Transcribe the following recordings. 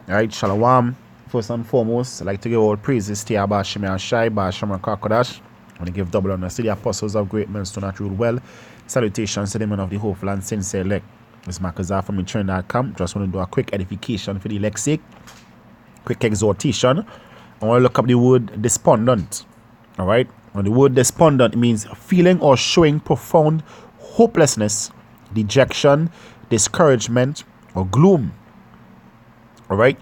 Alright, Shalom. First and foremost, I'd like to give all praises to Yahweh Shem Yahshai, Ba'ashem Kakodash. I want to give double honor to the apostles of great men to not rule well. Salutations to the men of the hopeful and sincere elect. This is Makazar from Trinidad.com. Just want to do a quick edification for the elect's sake. Quick exhortation. I want to look up the word despondent. Alright? And the word despondent means feeling or showing profound hopelessness, dejection, discouragement, or gloom. All right.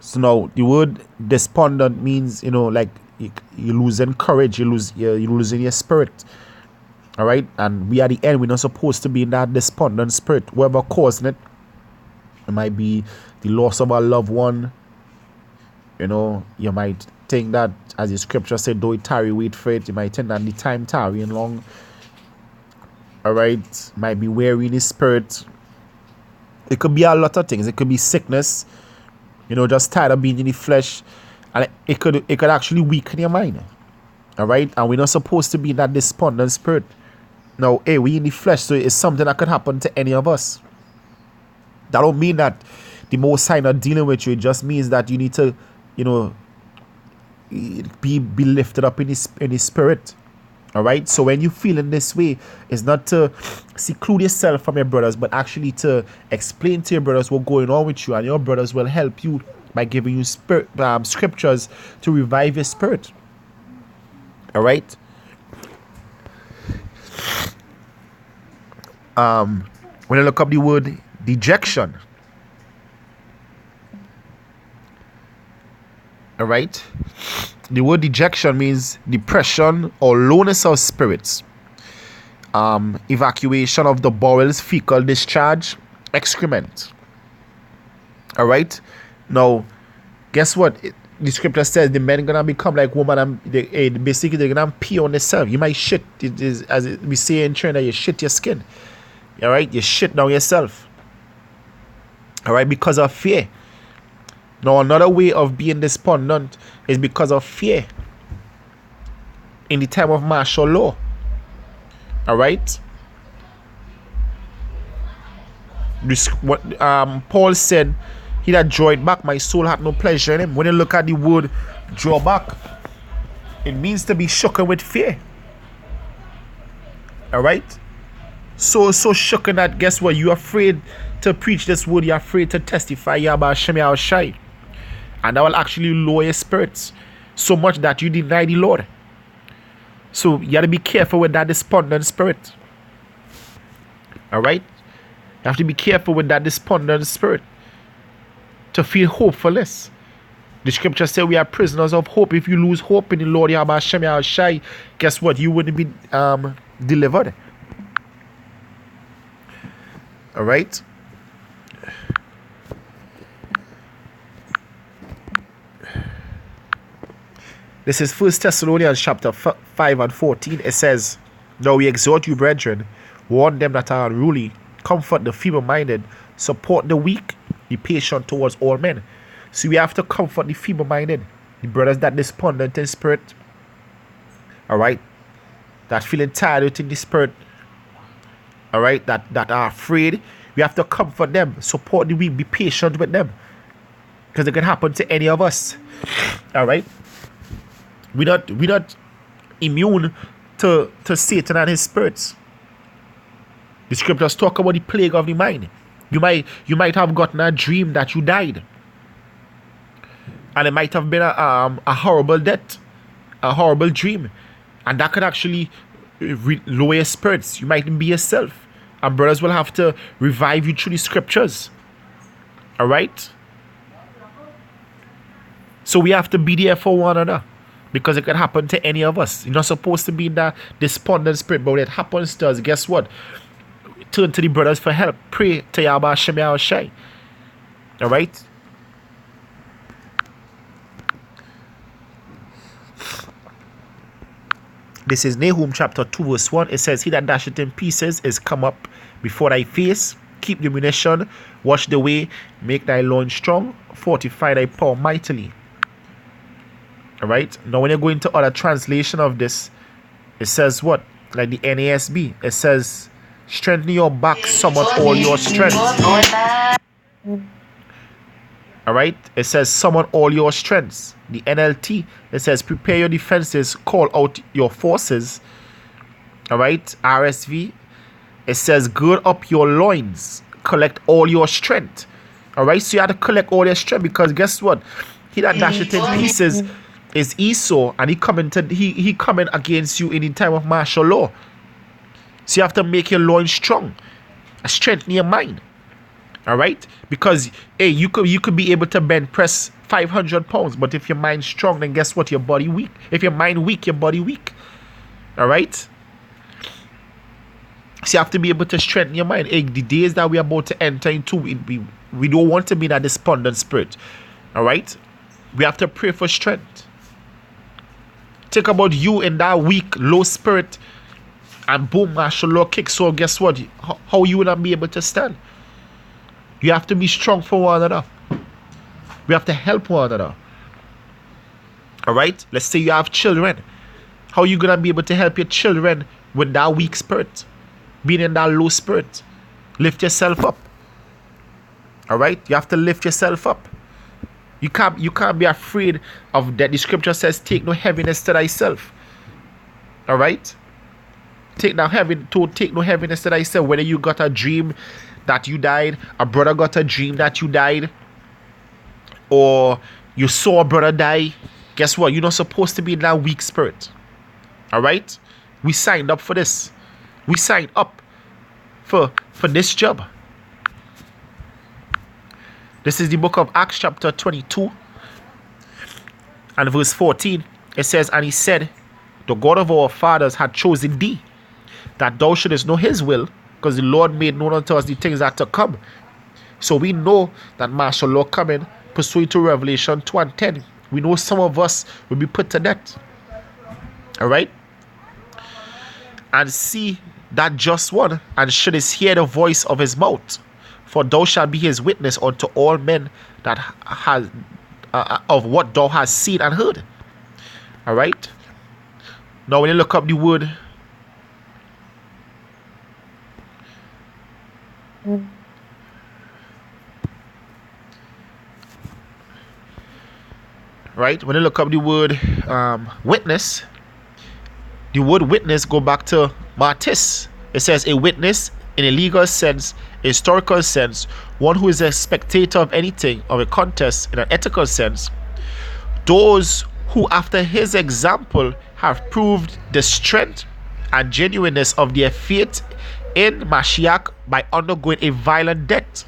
So now the word despondent means, like you losing courage, you're losing your spirit. All right. And we at the end, we're not supposed to be in that despondent spirit. Whoever causing it, it might be the loss of a loved one. You might think that, as the scripture said, though it tarry, wait for it. You might think that the time tarrying long. All right. Might be weary in his spirit. It could be a lot of things. It could be sickness. Just tired of being in the flesh, and it could actually weaken your mind. All right, and we're not supposed to be in that despondent spirit. Now, we in the flesh, so it's something that could happen to any of us. That don't mean that the Most High not dealing with you. It just means that you need to, be lifted up in his spirit. All right, so when you feel in this way, it's not to seclude yourself from your brothers, but actually to explain to your brothers what's going on with you, and your brothers will help you by giving you scriptures to revive your spirit. All right. When I look up the word dejection, all right. The word dejection means depression or lowness of spirits, evacuation of the bowels, fecal discharge, excrement. All right. Now, guess what? The scripture says the men gonna become like woman, and basically they're gonna pee on themselves. You might shit. It is, as we say in China, you shit your skin. All right, you shit down yourself. All right, because of fear. Now, another way of being despondent is because of fear. In the time of martial law. All right. What Paul said, he that draweth back, my soul hath no pleasure in him. When you look at the word draw back, it means to be shaken with fear. All right. So shaken that, guess what? You're afraid to preach this word. You're afraid to testify. Yahweh Shem Yahshai. And that will actually lower your spirits so much that you deny the Lord. So you got to be careful with that despondent spirit. All right? You have to be careful with that despondent spirit to feel hopefulness. The scripture says we are prisoners of hope. If you lose hope in the Lord, Yahweh Shem Yahshai, guess what? You wouldn't be delivered. All right? This is 1 Thessalonians chapter 5 and 14. It says, now we exhort you, brethren, warn them that are unruly, comfort the feeble-minded, support the weak, be patient towards all men. So we have to comfort the feeble-minded, the brothers that despondent in spirit, all right, that feeling tired within the spirit, all right, that are afraid. We have to comfort them, support the weak, be patient with them, because it can happen to any of us. All right. We're not immune to Satan and his spirits. The scriptures talk about the plague of the mind. You might have gotten a dream that you died, and it might have been a horrible death, a horrible dream, and that could actually lower your spirits. You might even be yourself, and brothers will have to revive you through the scriptures. All right. So we have to be there for one another. Because it can happen to any of us. You're not supposed to be in that despondent spirit, but when it happens to us, guess what? Turn to the brothers for help. Pray to Yahweh Shem Yahshai. All right? This is Nahum chapter 2 verse 1. It says, he that dasheth in pieces is come up before thy face. Keep the munition, watch the way, make thy loins strong, fortify thy power mightily. All right. Now, when you go into other translation of this, it says what? Like the NASB. It says, strengthen your back, somewhat all your strength. All All right. It says summon all your strengths. The NLT, it says prepare your defenses, call out your forces. All right. RSV, it says gird up your loins, collect all your strength. All right. So you have to collect all your strength, because guess what? He that dash it in pieces is Esau, and he coming against you in the time of martial law. So you have to make your loins strong, strengthen your mind. All right, because hey, you could be able to bench press 500 pounds, but if your mind's strong, then guess what? Your body weak. If your mind weak, your body weak. All right. So you have to be able to strengthen your mind. Hey, the days that we are about to enter into, we don't want to be in a despondent spirit. All right, we have to pray for strength. Think about you in that weak, low spirit, and boom, martial law kick. So guess what? How you will not be able to stand? You have to be strong for one another. We have to help one another. All right? Let's say you have children. How are you going to be able to help your children with that weak spirit? Being in that low spirit. Lift yourself up. All right? You have to lift yourself up. You can't be afraid of that. The scripture says, take no heaviness to thyself. All right? Take no heaviness to thyself. Whether you got a dream that you died, a brother got a dream that you died, or you saw a brother die, guess what? You're not supposed to be in that weak spirit. All right? We signed up for this. We signed up for this job. This is the book of Acts chapter 22 and verse 14. It says, and he said, the God of our fathers had chosen thee, that thou shouldest know his will, because the Lord made known unto us the things that to come. So we know that martial law coming, pursuant to Revelation 2:10. We know some of us will be put to death. All right? And see that just one, and shouldest hear the voice of his mouth. For thou shalt be his witness unto all men that has of what thou hast seen and heard. All right? Now when you look up the word, right? When you look up the word witness, the word witness go back to martis. It says a witness in a legal sense, a historical sense, one who is a spectator of anything, of a contest in an ethical sense. Those who after his example have proved the strength and genuineness of their faith in Mashiach by undergoing a violent death.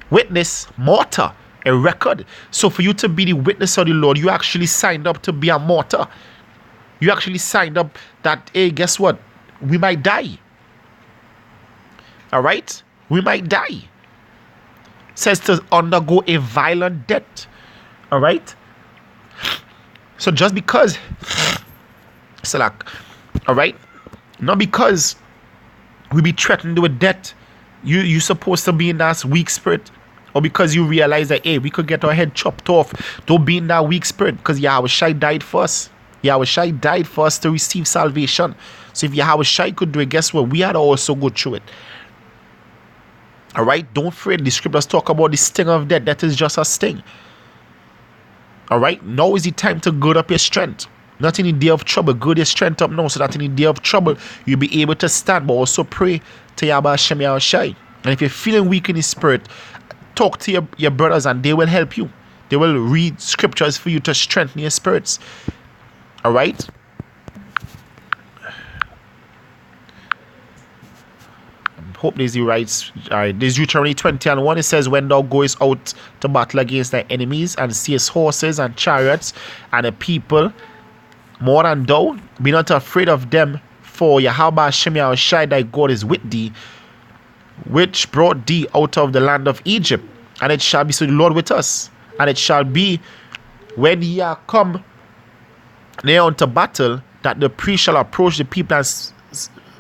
Witness, martyr, a record. So for you to be the witness of the Lord, you actually signed up to be a martyr. You actually signed up that, hey, guess what? We might die. All right? We might die. It says to undergo a violent death. All right? So just because, all right? Not because we be threatened with death, you supposed to be in that weak spirit, or because you realize that, hey, we could get our head chopped off. Don't be in that weak spirit, because Yahweh Shai died first. Yahweh Shai died first to receive salvation. So if Yahweh Shai could do it, guess what? We had to also go through it. All right? Don't fret. The scriptures talk about the sting of death. That is just a sting. All right? Now is the time to gird up your strength. Not in the day of trouble. Gird your strength up now, so that in the day of trouble, you'll be able to stand. But also pray to Yahweh Hashem Yahweh Shai. And if you're feeling weak in the spirit, talk to your brothers, and they will help you. They will read scriptures for you to strengthen your spirits. All right? I hope this is right. All right. This is Deuteronomy 20:1. It says, when thou goest out to battle against thy enemies, and seest horses and chariots and a people more than thou, be not afraid of them, for Yahweh Hashem Yahweh Shai thy God is with thee, which brought thee out of the land of Egypt. And it shall be, so the Lord with us. And it shall be, when ye are come near unto battle, that the priest shall approach the people and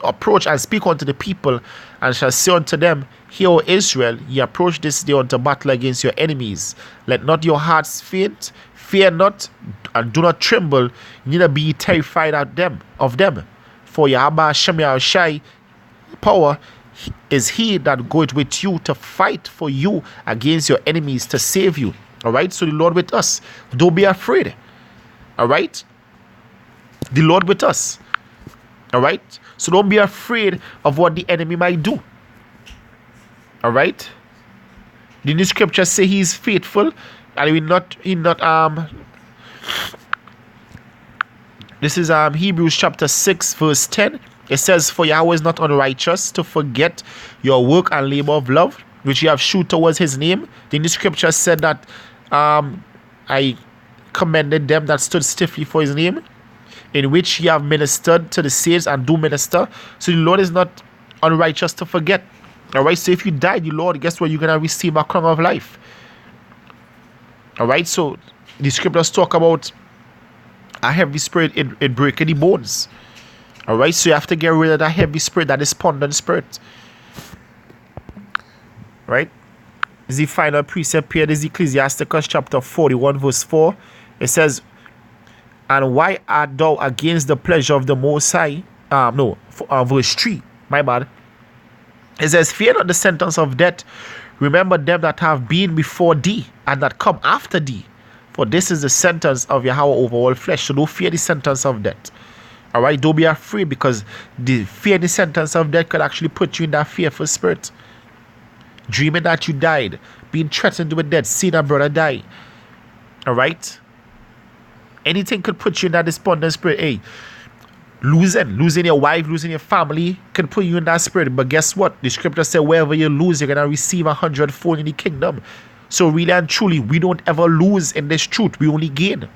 approach and speak unto the people, and shall say unto them, Hear, O Israel, ye approach this day unto battle against your enemies. Let not your hearts faint, fear not, and do not tremble, neither be ye terrified of them. For Yahweh Hashem Yahweh Shai power, is he that goeth with you to fight for you against your enemies to save you. All right, so the Lord with us. Don't be afraid. All right, the Lord with us. All right, so don't be afraid of what the enemy might do. All right, the new scripture say he is faithful, and he not this is Hebrews chapter 6 verse 10. It says, for Yahweh is not unrighteous to forget your work and labor of love, which you have shewed towards his name. The new scripture said that I commended them that stood stiffly for his name, in which ye have ministered to the saints and do minister. So the Lord is not unrighteous to forget. All right, so if you die, the Lord, guess what? You're going to receive a crown of life. All right, so the scriptures talk about a heavy spirit, it breaking the bones. All right, so you have to get rid of that heavy spirit, that despondent spirit. Right? This is the final precept here. This is Ecclesiasticus chapter 41 verse 4. It says, and why art thou against the pleasure of the Most High? Verse 3. My bad. It says, fear not the sentence of death. Remember them that have been before thee and that come after thee. For this is the sentence of Yahweh over all flesh. So don't fear the sentence of death. All right, don't be afraid, because the fear, the sentence of death could actually put you in that fearful spirit. Dreaming that you died, being threatened with death, seeing a brother die. All right, anything could put you in that despondent spirit. Hey, losing your wife, losing your family can put you in that spirit. But guess what? The scripture said, wherever you lose, you're gonna receive 100-fold in the kingdom. So really and truly, we don't ever lose in this truth. We only gain.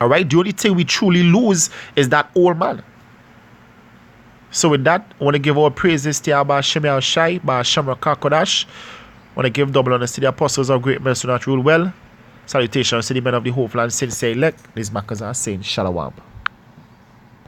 All right, the only thing we truly lose is that old man. So with that, I want to give all praises to Abba Shem Shai, Ba Shamra Kakodash. I want to give double honors to the apostles of great men who not rule well. Salutations to the men of the hopeful and sincere elect. These Maccas are saying Shalom.